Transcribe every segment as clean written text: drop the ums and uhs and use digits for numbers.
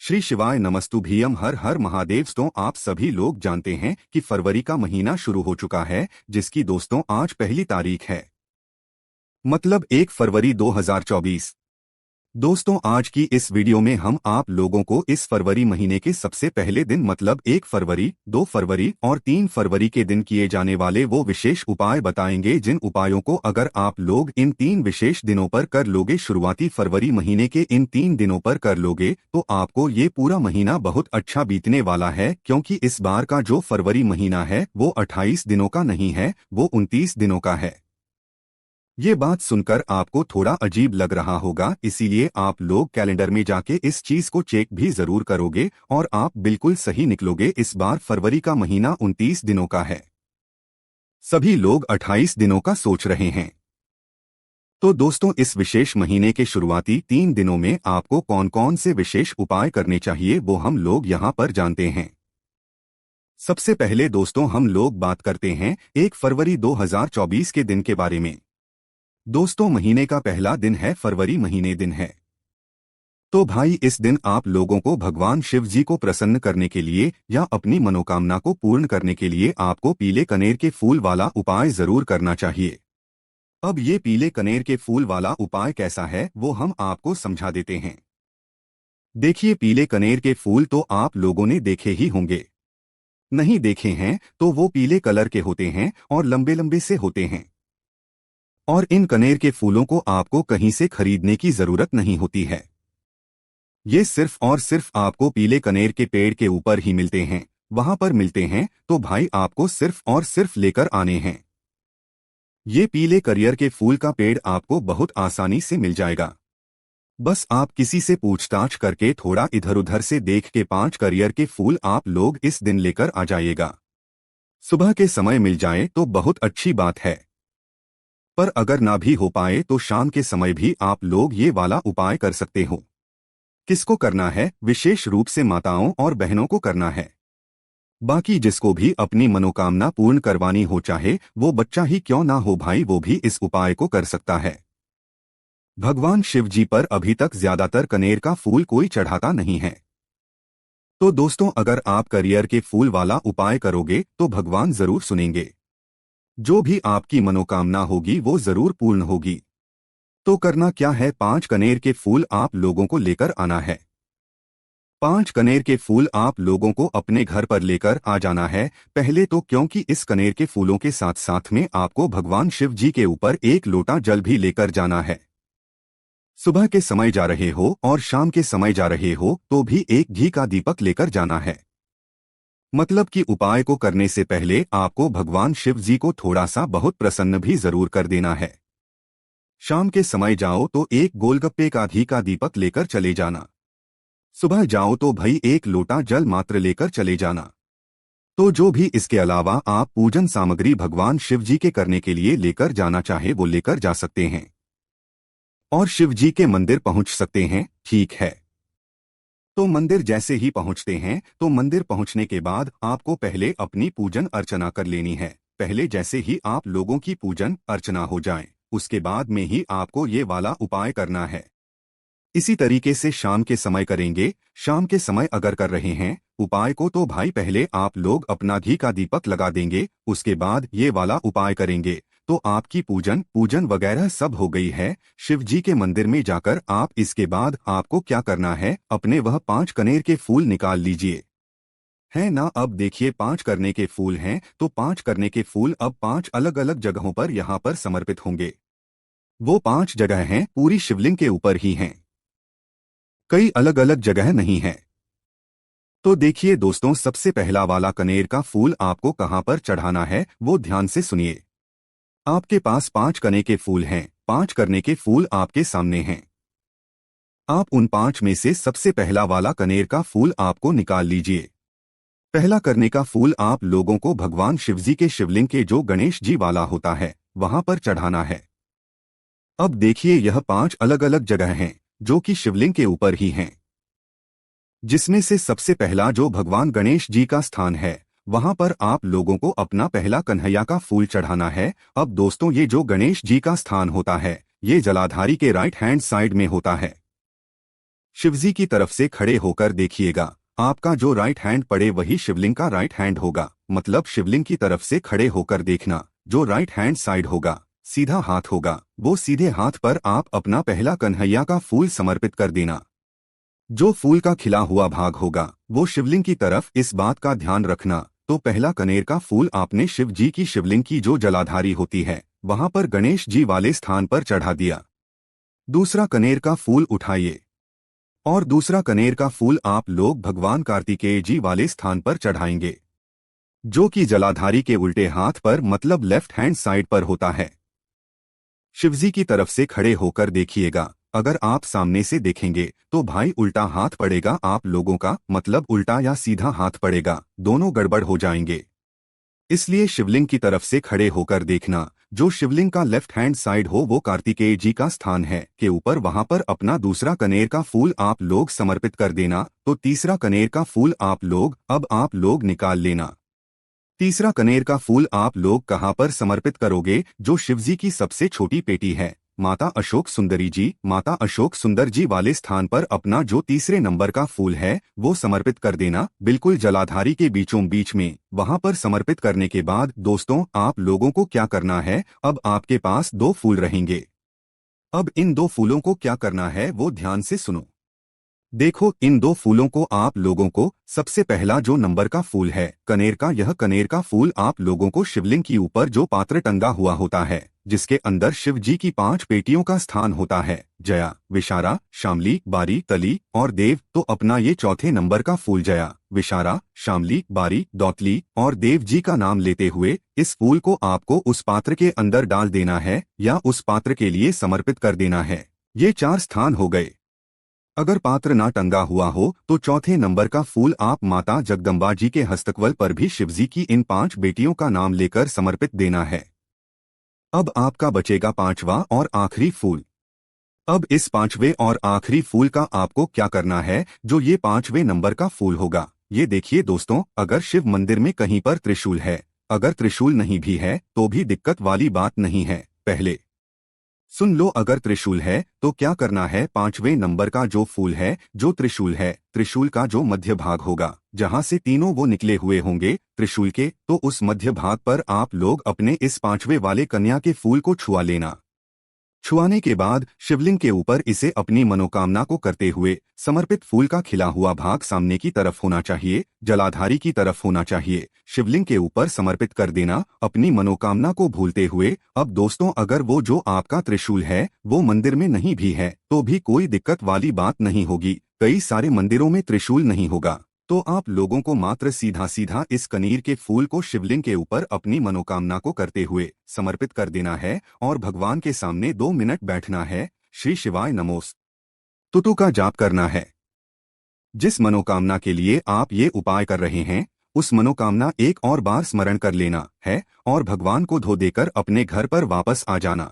श्री शिवाय नमस्तुभ्यम। हर हर महादेव। दोस्तों, आप सभी लोग जानते हैं कि फरवरी का महीना शुरू हो चुका है, जिसकी दोस्तों आज पहली तारीख है, मतलब 1 फरवरी 2024। दोस्तों, आज की इस वीडियो में हम आप लोगों को इस फरवरी महीने के सबसे पहले दिन मतलब 1 फरवरी, 2 फरवरी और 3 फरवरी के दिन किए जाने वाले वो विशेष उपाय बताएंगे, जिन उपायों को अगर आप लोग इन 3 विशेष दिनों पर कर लोगे, शुरुआती फरवरी महीने के इन 3 दिनों पर कर लोगे, तो आपको ये पूरा महीना बहुत अच्छा बीतने वाला है। क्योंकि इस बार का जो फरवरी महीना है वो 28 दिनों का नहीं है, वो 29 दिनों का है। ये बात सुनकर आपको थोड़ा अजीब लग रहा होगा, इसीलिए आप लोग कैलेंडर में जाके इस चीज को चेक भी जरूर करोगे और आप बिल्कुल सही निकलोगे। इस बार फरवरी का महीना 29 दिनों का है, सभी लोग 28 दिनों का सोच रहे हैं। तो दोस्तों, इस विशेष महीने के शुरुआती 3 दिनों में आपको कौन कौन से विशेष उपाय करने चाहिए वो हम लोग यहाँ पर जानते हैं। सबसे पहले दोस्तों हम लोग बात करते हैं 1 फरवरी 2024 के दिन के बारे में। दोस्तों, महीने का पहला दिन है, फरवरी महीने दिन है। तो भाई, इस दिन आप लोगों को भगवान शिव जी को प्रसन्न करने के लिए या अपनी मनोकामना को पूर्ण करने के लिए आपको पीले कनेर के फूल वाला उपाय जरूर करना चाहिए। अब ये पीले कनेर के फूल वाला उपाय कैसा है वो हम आपको समझा देते हैं। देखिए, पीले कनेर के फूल तो आप लोगों ने देखे ही होंगे, नहीं देखे हैं तो वो पीले कलर के होते हैं और लंबे लंबे से होते हैं। और इन कनेर के फूलों को आपको कहीं से खरीदने की जरूरत नहीं होती है, ये सिर्फ और सिर्फ आपको पीले कनेर के पेड़ के ऊपर ही मिलते हैं। वहां पर मिलते हैं तो भाई आपको सिर्फ और सिर्फ लेकर आने हैं। ये पीले करियर के फूल का पेड़ आपको बहुत आसानी से मिल जाएगा। बस आप किसी से पूछताछ करके थोड़ा इधर उधर से देख के 5 करियर के फूल आप लोग इस दिन लेकर आ जाइएगा। सुबह के समय मिल जाए तो बहुत अच्छी बात है, पर अगर ना भी हो पाए तो शाम के समय भी आप लोग ये वाला उपाय कर सकते हो। किसको करना है? विशेष रूप से माताओं और बहनों को करना है। बाकी जिसको भी अपनी मनोकामना पूर्ण करवानी हो, चाहे वो बच्चा ही क्यों ना हो भाई, वो भी इस उपाय को कर सकता है। भगवान शिव जी पर अभी तक ज्यादातर कनेर का फूल कोई चढ़ाता नहीं है। तो दोस्तों, अगर आप करियर के फूल वाला उपाय करोगे तो भगवान जरूर सुनेंगे। जो भी आपकी मनोकामना होगी वो जरूर पूर्ण होगी। तो करना क्या है, 5 कनेर के फूल आप लोगों को लेकर आना है। 5 कनेर के फूल आप लोगों को अपने घर पर लेकर आ जाना है पहले तो, क्योंकि इस कनेर के फूलों के साथ साथ में आपको भगवान शिव जी के ऊपर 1 लोटा जल भी लेकर जाना है। सुबह के समय जा रहे हो और शाम के समय जा रहे हो तो भी 1 घी का दीपक लेकर जाना है। मतलब कि उपाय को करने से पहले आपको भगवान शिव जी को थोड़ा सा बहुत प्रसन्न भी जरूर कर देना है। शाम के समय जाओ तो 1 गोलगप्पे का घी का दीपक लेकर चले जाना। सुबह जाओ तो भाई 1 लोटा जल मात्र लेकर चले जाना। तो जो भी इसके अलावा आप पूजन सामग्री भगवान शिव जी के करने के लिए लेकर जाना चाहे वो लेकर जा सकते हैं और शिव जी के मंदिर पहुंच सकते हैं, ठीक है। तो मंदिर जैसे ही पहुंचते हैं तो मंदिर पहुंचने के बाद आपको पहले अपनी पूजन अर्चना कर लेनी है। पहले जैसे ही आप लोगों की पूजन अर्चना हो जाए उसके बाद में ही आपको ये वाला उपाय करना है। इसी तरीके से शाम के समय करेंगे। शाम के समय अगर कर रहे हैं उपाय को तो भाई पहले आप लोग अपना घी का दीपक लगा देंगे, उसके बाद ये वाला उपाय करेंगे तो आपकी पूजन वगैरह सब हो गई है शिव जी के मंदिर में जाकर। आप इसके बाद आपको क्या करना है, अपने वह 5 कनेर के फूल निकाल लीजिए, है ना। अब देखिए 5 करने के फूल हैं तो 5 करने के फूल अब 5 अलग अलग जगहों पर यहाँ पर समर्पित होंगे। वो 5 जगह हैं पूरी शिवलिंग के ऊपर ही हैं, कई अलग अलग जगह नहीं है। तो देखिए दोस्तों, सबसे पहला वाला कनेर का फूल आपको कहां पर चढ़ाना है वो ध्यान से सुनिए। आपके पास 5 कने के फूल हैं, 5 करने के फूल आपके सामने हैं। आप उन 5 में से सबसे पहला वाला कनेर का फूल आपको निकाल लीजिए। पहला करने का फूल आप लोगों को भगवान शिवजी के शिवलिंग के जो गणेश जी वाला होता है वहां पर चढ़ाना है। अब देखिए यह 5 अलग अलग जगह हैं जो कि शिवलिंग के ऊपर ही हैं, जिसमें से सबसे पहला जो भगवान गणेश जी का स्थान है वहां पर आप लोगों को अपना पहला कन्हैया का फूल चढ़ाना है। अब दोस्तों, ये जो गणेश जी का स्थान होता है ये जलाधारी के राइट हैंड साइड में होता है। शिवजी की तरफ से खड़े होकर देखिएगा, आपका जो राइट हैंड पड़े वही शिवलिंग का राइट हैंड होगा। मतलब शिवलिंग की तरफ से खड़े होकर देखना, जो राइट हैंड साइड होगा, सीधा हाथ होगा, वो सीधे हाथ पर आप अपना पहला कन्हैया का फूल समर्पित कर देना। जो फूल का खिला हुआ भाग होगा वो शिवलिंग की तरफ। इस बात का ध्यान रखना, तो पहला कनेर का फूल आपने शिव जी की शिवलिंग की जो जलाधारी होती है वहां पर गणेश जी वाले स्थान पर चढ़ा दिया। दूसरा कनेर का फूल उठाइए और दूसरा कनेर का फूल आप लोग भगवान कार्तिकेय जी वाले स्थान पर चढ़ाएंगे, जो कि जलाधारी के उल्टे हाथ पर मतलब लेफ्ट हैंड साइड पर होता है। शिवजी की तरफ से खड़े होकर देखिएगा, अगर आप सामने से देखेंगे तो भाई उल्टा हाथ पड़ेगा आप लोगों का, मतलब उल्टा या सीधा हाथ पड़ेगा, दोनों गड़बड़ हो जाएंगे। इसलिए शिवलिंग की तरफ से खड़े होकर देखना, जो शिवलिंग का लेफ्ट हैंड साइड हो वो कार्तिकेय जी का स्थान है के ऊपर, वहां पर अपना दूसरा कनेर का फूल आप लोग समर्पित कर देना। तो तीसरा कनेर का फूल आप लोग निकाल लेना। तीसरा कनेर का फूल आप लोग कहां पर समर्पित करोगे? जो शिवजी की सबसे छोटी पेटी है माता अशोक सुंदरी जी, माता अशोक सुंदर जी वाले स्थान पर अपना जो तीसरे नंबर का फूल है वो समर्पित कर देना, बिल्कुल जलाधारी के बीचों बीच में। वहां पर समर्पित करने के बाद दोस्तों आप लोगों को क्या करना है, अब आपके पास दो फूल रहेंगे। अब इन दो फूलों को क्या करना है वो ध्यान से सुनो। देखो, इन दो फूलों को आप लोगों को, सबसे पहला जो नंबर का फूल है कनेर का, यह कनेर का फूल आप लोगों को शिवलिंग के ऊपर जो पात्र टंगा हुआ होता है जिसके अंदर शिव जी की 5 पेटियों का स्थान होता है, जया, विशारा, शामली, बारी, तली और देव, तो अपना ये चौथे नंबर का फूल जया, विशारा, शामली, बारी, दौतली और देव जी का नाम लेते हुए इस फूल को आपको उस पात्र के अंदर डाल देना है या उस पात्र के लिए समर्पित कर देना है। ये 4 स्थान हो गए। अगर पात्र ना टंगा हुआ हो तो चौथे नंबर का फूल आप माता जगदम्बा जी के हस्तकवल पर भी शिवजी की इन 5 बेटियों का नाम लेकर समर्पित देना है। अब आपका बचेगा 5वां और आखिरी फूल। अब इस 5वें और आखिरी फूल का आपको क्या करना है, जो ये 5वें नंबर का फूल होगा। ये देखिए दोस्तों, अगर शिव मंदिर में कहीं पर त्रिशूल है, अगर त्रिशूल नहीं भी है तो भी दिक्कत वाली बात नहीं है। पहले सुन लो, अगर त्रिशूल है तो क्या करना है, 5वें नंबर का जो फूल है, जो त्रिशूल है, त्रिशूल का जो मध्य भाग होगा जहां से तीनों वो निकले हुए होंगे त्रिशूल के, तो उस मध्य भाग पर आप लोग अपने इस 5वें वाले कन्या के फूल को छुआ लेना। छुआने के बाद शिवलिंग के ऊपर इसे अपनी मनोकामना को करते हुए, समर्पित फूल का खिला हुआ भाग सामने की तरफ होना चाहिए, जलाधारी की तरफ होना चाहिए, शिवलिंग के ऊपर समर्पित कर देना अपनी मनोकामना को भूलते हुए। अब दोस्तों, अगर वो जो आपका त्रिशूल है वो मंदिर में नहीं भी है तो भी कोई दिक्कत वाली बात नहीं होगी। कई सारे मंदिरों में त्रिशूल नहीं होगा, तो आप लोगों को मात्र सीधा सीधा इस कनीर के फूल को शिवलिंग के ऊपर अपनी मनोकामना को करते हुए समर्पित कर देना है और भगवान के सामने 2 मिनट बैठना है, श्री शिवाय नमोस्तुते का जाप करना है। जिस मनोकामना के लिए आप ये उपाय कर रहे हैं उस मनोकामना एक और बार स्मरण कर लेना है और भगवान को धो देकर अपने घर पर वापस आ जाना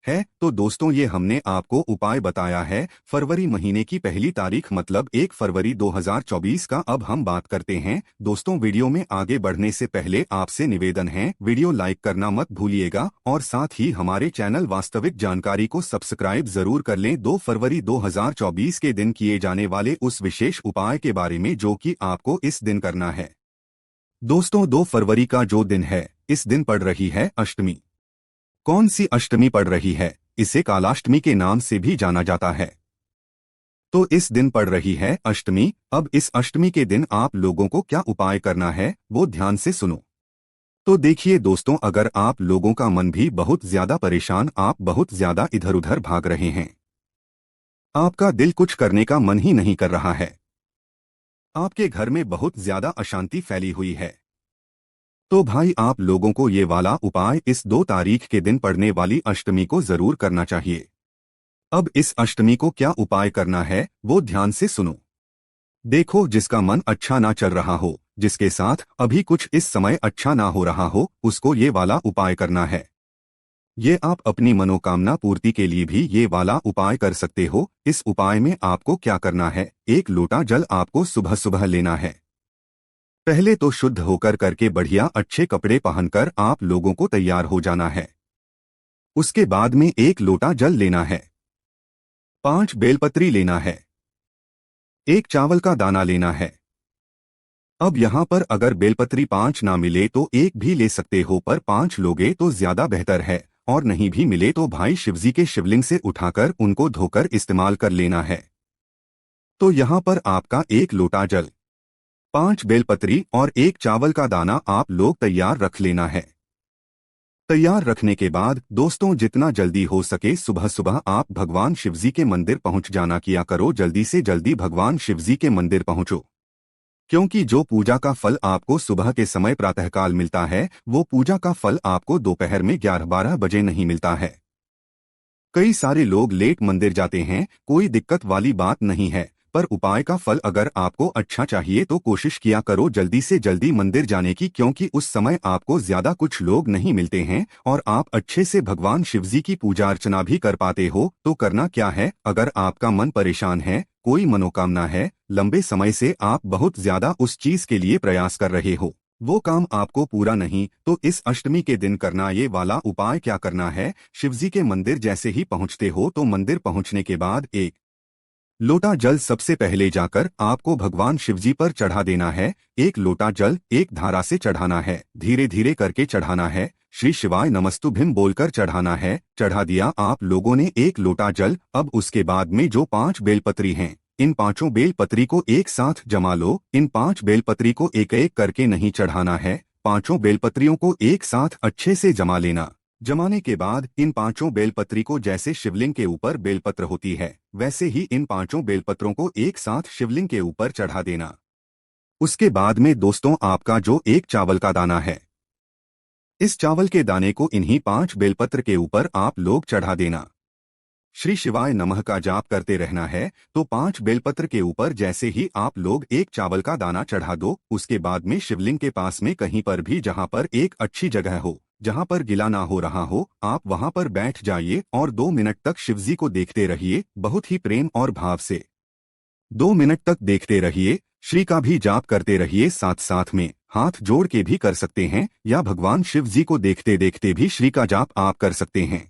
है। तो दोस्तों, ये हमने आपको उपाय बताया है फरवरी महीने की पहली तारीख मतलब 1 फरवरी 2024 का। अब हम बात करते हैं दोस्तों, वीडियो में आगे बढ़ने से पहले आपसे निवेदन है, वीडियो लाइक करना मत भूलिएगा और साथ ही हमारे चैनल वास्तविक जानकारी को सब्सक्राइब जरूर कर लें। 2 फरवरी 2024 के दिन किए जाने वाले उस विशेष उपाय के बारे में जो कि आपको इस दिन करना है। दोस्तों, 2 फरवरी का जो दिन है, इस दिन पड़ रही है अष्टमी। कौन सी अष्टमी पड़ रही है? इसे कालाष्टमी के नाम से भी जाना जाता है। तो इस दिन पड़ रही है अष्टमी। अब इस अष्टमी के दिन आप लोगों को क्या उपाय करना है वो ध्यान से सुनो। तो देखिए दोस्तों, अगर आप लोगों का मन भी बहुत ज्यादा परेशान, आप बहुत ज्यादा इधर उधर भाग रहे हैं, आपका दिल कुछ करने का मन ही नहीं कर रहा है, आपके घर में बहुत ज्यादा अशांति फैली हुई है, तो भाई आप लोगों को ये वाला उपाय इस 2 तारीख के दिन पड़ने वाली अष्टमी को जरूर करना चाहिए। अब इस अष्टमी को क्या उपाय करना है वो ध्यान से सुनो। देखो, जिसका मन अच्छा ना चल रहा हो, जिसके साथ अभी कुछ इस समय अच्छा ना हो रहा हो, उसको ये वाला उपाय करना है। ये आप अपनी मनोकामना पूर्ति के लिए भी ये वाला उपाय कर सकते हो। इस उपाय में आपको क्या करना है, 1 लोटा जल आपको सुबह सुबह लेना है। पहले तो शुद्ध होकर करके बढ़िया अच्छे कपड़े पहनकर आप लोगों को तैयार हो जाना है। उसके बाद में 1 लोटा जल लेना है, 5 बेलपत्री लेना है, एक चावल का दाना लेना है। अब यहाँ पर अगर बेलपत्री 5 ना मिले तो एक भी ले सकते हो, पर 5 लोगे तो ज्यादा बेहतर है, और नहीं भी मिले तो भाई शिवजी के शिवलिंग से उठाकर उनको धोकर इस्तेमाल कर लेना है। तो यहाँ पर आपका 1 लोटा जल, 5 बेलपत्री और 1 चावल का दाना आप लोग तैयार रख लेना है। तैयार रखने के बाद दोस्तों जितना जल्दी हो सके सुबह सुबह आप भगवान शिवजी के मंदिर पहुंच जाना किया करो। जल्दी से जल्दी भगवान शिवजी के मंदिर पहुंचो, क्योंकि जो पूजा का फल आपको सुबह के समय प्रातःकाल मिलता है वो पूजा का फल आपको दोपहर में 11-12 बजे नहीं मिलता है। कई सारे लोग लेट मंदिर जाते हैं, कोई दिक्कत वाली बात नहीं है, पर उपाय का फल अगर आपको अच्छा चाहिए तो कोशिश किया करो जल्दी से जल्दी मंदिर जाने की, क्योंकि उस समय आपको ज्यादा कुछ लोग नहीं मिलते हैं और आप अच्छे से भगवान शिवजी की पूजा अर्चना भी कर पाते हो। तो करना क्या है, अगर आपका मन परेशान है, कोई मनोकामना है, लंबे समय से आप बहुत ज्यादा उस चीज के लिए प्रयास कर रहे हो, वो काम आपको पूरा नहीं, तो इस अष्टमी के दिन करना ये वाला उपाय क्या करना है। शिवजी के मंदिर जैसे ही पहुंचते हो तो मंदिर पहुंचने के बाद 1 लोटा जल सबसे पहले जाकर आपको भगवान शिवजी पर चढ़ा देना है। 1 लोटा जल एक धारा से चढ़ाना है, धीरे धीरे करके चढ़ाना है, श्री शिवाय नमस्तुभ्यम बोलकर चढ़ाना है। चढ़ा दिया आप लोगों ने 1 लोटा जल। अब उसके बाद में जो 5 बेलपत्री हैं, इन 5 बेलपत्री को एक साथ जमा लो। इन 5 बेलपत्री को एक एक करके नहीं चढ़ाना है, 5 बेलपत्रियों को एक साथ अच्छे से जमा लेना। जमाने के बाद इन 5 बेलपत्री को जैसे शिवलिंग के ऊपर बेलपत्र होती है वैसे ही इन 5 बेलपत्रों को एक साथ शिवलिंग के ऊपर चढ़ा देना। उसके बाद में दोस्तों आपका जो 1 चावल का दाना है, इस चावल के दाने को इन्हीं 5 बेलपत्र के ऊपर आप लोग चढ़ा देना। श्री शिवाय नमः का जाप करते रहना है। तो 5 बेलपत्र के ऊपर जैसे ही आप लोग 1 चावल का दाना चढ़ा दो, उसके बाद में शिवलिंग के पास में कहीं पर भी जहां पर एक अच्छी जगह हो, जहां पर गिला ना हो रहा हो, आप वहां पर बैठ जाइए और 2 मिनट तक शिवजी को देखते रहिए, बहुत ही प्रेम और भाव से 2 मिनट तक देखते रहिए। श्री का भी जाप करते रहिए, साथ साथ में हाथ जोड़ के भी कर सकते हैं, या भगवान शिव जी को देखते देखते भी श्री का जाप आप कर सकते हैं।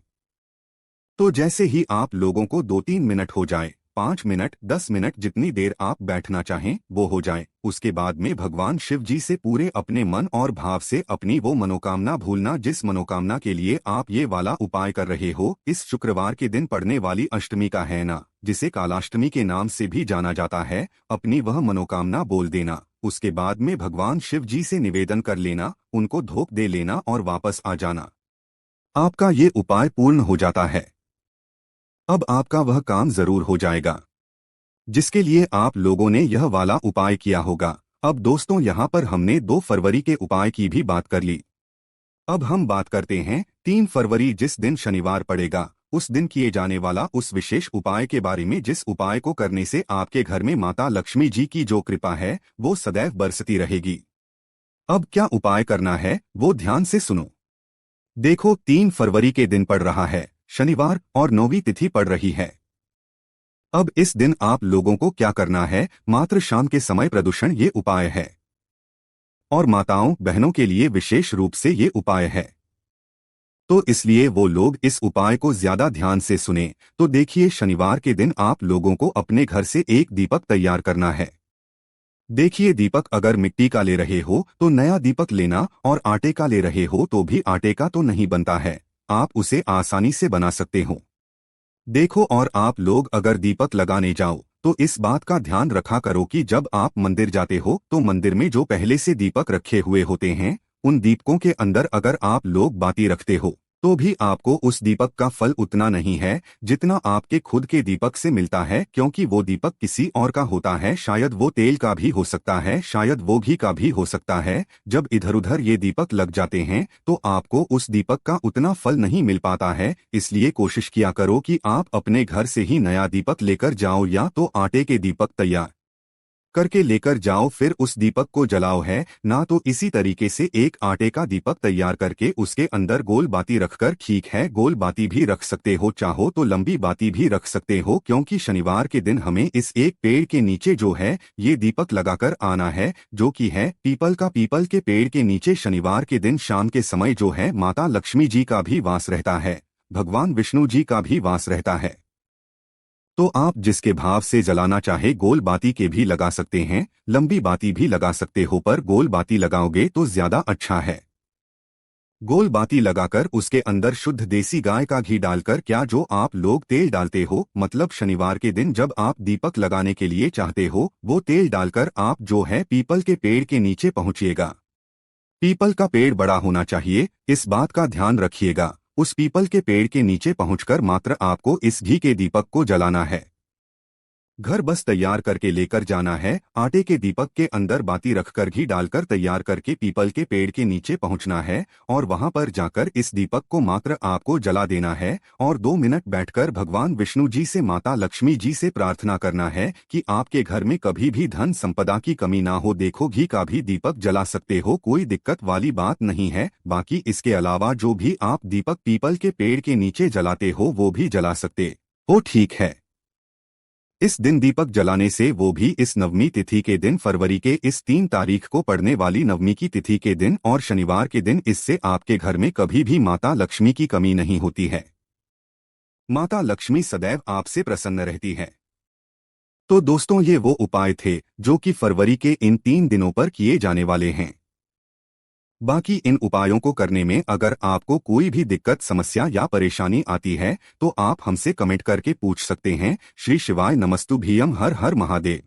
तो जैसे ही आप लोगों को 2-3 मिनट हो जाए, 5 मिनट 10 मिनट जितनी देर आप बैठना चाहें वो हो जाए, उसके बाद में भगवान शिव जी से पूरे अपने मन और भाव से अपनी वो मनोकामना भूलना जिस मनोकामना के लिए आप ये वाला उपाय कर रहे हो। इस शुक्रवार के दिन पड़ने वाली अष्टमी का है ना, जिसे कालाष्टमी के नाम से भी जाना जाता है, अपनी वह मनोकामना बोल देना। उसके बाद में भगवान शिव जी से निवेदन कर लेना, उनको धोख दे लेना और वापस आ जाना। आपका ये उपाय पूर्ण हो जाता है। अब आपका वह काम जरूर हो जाएगा जिसके लिए आप लोगों ने यह वाला उपाय किया होगा। अब दोस्तों यहाँ पर हमने 2 फरवरी के उपाय की भी बात कर ली। अब हम बात करते हैं 3 फरवरी जिस दिन शनिवार पड़ेगा, उस दिन किए जाने वाला उस विशेष उपाय के बारे में, जिस उपाय को करने से आपके घर में माता लक्ष्मी जी की जो कृपा है वो सदैव बरसती रहेगी। अब क्या उपाय करना है वो ध्यान से सुनो। देखो 3 फरवरी के दिन पड़ रहा है शनिवार और 9वीं तिथि पड़ रही है। अब इस दिन आप लोगों को क्या करना है, मात्र शाम के समय प्रदूषण ये उपाय है, और माताओं बहनों के लिए विशेष रूप से ये उपाय है। तो इसलिए वो लोग इस उपाय को ज्यादा ध्यान से सुने। तो देखिए शनिवार के दिन आप लोगों को अपने घर से एक दीपक तैयार करना है। देखिए दीपक अगर मिट्टी का ले रहे हो तो नया दीपक लेना, और आटे का ले रहे हो तो भी आटे का तो नहीं बनता है, आप उसे आसानी से बना सकते हो। देखो और आप लोग अगर दीपक लगाने जाओ तो इस बात का ध्यान रखा करो कि जब आप मंदिर जाते हो तो मंदिर में जो पहले से दीपक रखे हुए होते हैं उन दीपकों के अंदर अगर आप लोग बाती रखते हो तो भी आपको उस दीपक का फल उतना नहीं है जितना आपके खुद के दीपक से मिलता है, क्योंकि वो दीपक किसी और का होता है, शायद वो तेल का भी हो सकता है, शायद वो घी का भी हो सकता है। जब इधर उधर ये दीपक लग जाते हैं तो आपको उस दीपक का उतना फल नहीं मिल पाता है। इसलिए कोशिश किया करो कि आप अपने घर से ही नया दीपक लेकर जाओ, या तो आटे के दीपक तैयार करके लेकर जाओ, फिर उस दीपक को जलाओ है ना। तो इसी तरीके से एक आटे का दीपक तैयार करके उसके अंदर गोल बाती रखकर, ठीक है गोल बाती भी रख सकते हो, चाहो तो लंबी बाती भी रख सकते हो, क्योंकि शनिवार के दिन हमें इस एक पेड़ के नीचे जो है ये दीपक लगाकर आना है, जो कि है पीपल का। पीपल के पेड़ के नीचे शनिवार के दिन शाम के समय जो है माता लक्ष्मी जी का भी वास रहता है, भगवान विष्णु जी का भी वास रहता है। तो आप जिसके भाव से जलाना चाहे गोल बाती के भी लगा सकते हैं, लंबी बाती भी लगा सकते हो, पर गोल बाती लगाओगे तो ज्यादा अच्छा है। गोल बाती लगाकर उसके अंदर शुद्ध देसी गाय का घी डालकर, क्या जो आप लोग तेल डालते हो, मतलब शनिवार के दिन जब आप दीपक लगाने के लिए चाहते हो, वो तेल डालकर आप जो है पीपल के पेड़ के नीचे पहुंचिएगा। पीपल का पेड़ बड़ा होना चाहिए, इस बात का ध्यान रखिएगा। उस पीपल के पेड़ के नीचे पहुंचकर मात्र आपको इस घी के दीपक को जलाना है। घर बस तैयार करके लेकर जाना है। आटे के दीपक के अंदर बाती रखकर घी डालकर तैयार करके पीपल के पेड़ के नीचे पहुंचना है और वहां पर जाकर इस दीपक को मात्र आपको जला देना है और 2 मिनट बैठकर भगवान विष्णु जी से, माता लक्ष्मी जी से प्रार्थना करना है कि आपके घर में कभी भी धन संपदा की कमी ना हो। देखो, घी का भी दीपक जला सकते हो, कोई दिक्कत वाली बात नहीं है। बाकी इसके अलावा जो भी आप दीपक पीपल के पेड़ के नीचे जलाते हो वो भी जला सकते हो, ठीक है। इस दिन दीपक जलाने से, वो भी इस नवमी तिथि के दिन, फरवरी के इस 3 तारीख को पड़ने वाली नवमी की तिथि के दिन और शनिवार के दिन, इससे आपके घर में कभी भी माता लक्ष्मी की कमी नहीं होती है। माता लक्ष्मी सदैव आपसे प्रसन्न रहती है। तो दोस्तों, ये वो उपाय थे जो कि फरवरी के इन 3 दिनों पर किए जाने वाले हैं। बाकी इन उपायों को करने में अगर आपको कोई भी दिक्कत, समस्या या परेशानी आती है तो आप हमसे कमेंट करके पूछ सकते हैं। श्री शिवाय नमस्तुभ्यम। हर हर महादेव।